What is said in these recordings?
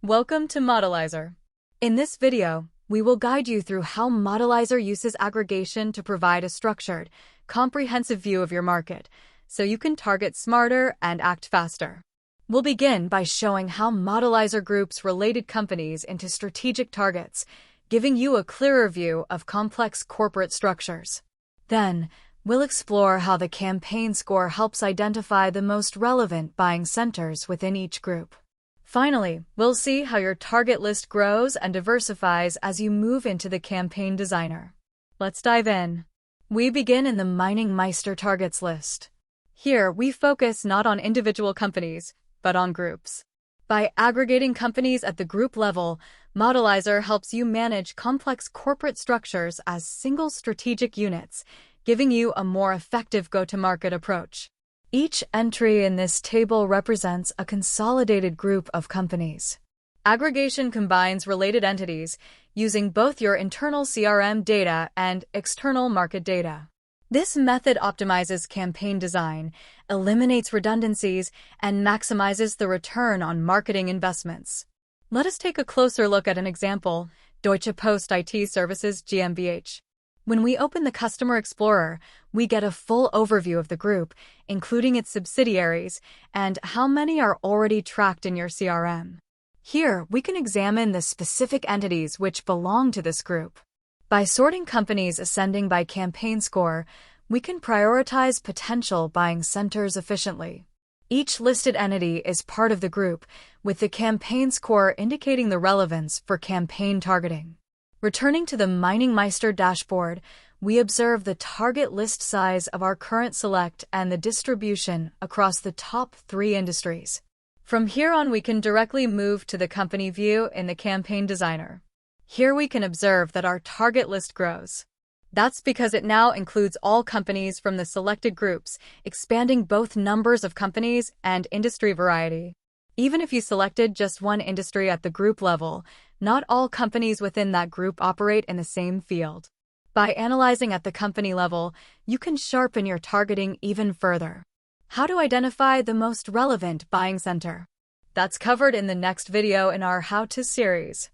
Welcome to Modelyzr. In this video, we will guide you through how Modelyzr uses aggregation to provide a structured, comprehensive view of your market, so you can target smarter and act faster. We'll begin by showing how Modelyzr groups related companies into strategic targets, giving you a clearer view of complex corporate structures. Then, we'll explore how the campaign score helps identify the most relevant buying centers within each group. Finally, we'll see how your target list grows and diversifies as you move into the campaign designer. Let's dive in. We begin in the Modelyzr targets list. Here, we focus not on individual companies, but on groups. By aggregating companies at the group level, Modelyzr helps you manage complex corporate structures as single strategic units, giving you a more effective go-to-market approach. Each entry in this table represents a consolidated group of companies. Aggregation combines related entities using both your internal CRM data and external market data. This method optimizes campaign design, eliminates redundancies, and maximizes the return on marketing investments. Let us take a closer look at an example: Deutsche Post IT Services GmbH. When we open the Customer Explorer, we get a full overview of the group, including its subsidiaries, and how many are already tracked in your CRM. Here, we can examine the specific entities which belong to this group. By sorting companies ascending by campaign score, we can prioritize potential buying centers efficiently. Each listed entity is part of the group, with the campaign score indicating the relevance for campaign targeting. Returning to the Modelyzr dashboard, we observe the target list size of our current select and the distribution across the top 3 industries. From here on, we can directly move to the company view in the campaign designer. Here we can observe that our target list grows. That's because it now includes all companies from the selected groups, expanding both numbers of companies and industry variety. Even if you selected just one industry at the group level, not all companies within that group operate in the same field. By analyzing at the company level, you can sharpen your targeting even further. How to identify the most relevant buying center? That's covered in the next video in our How-To series.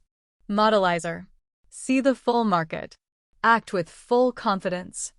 Modelyzr. See the full market. Act with full confidence.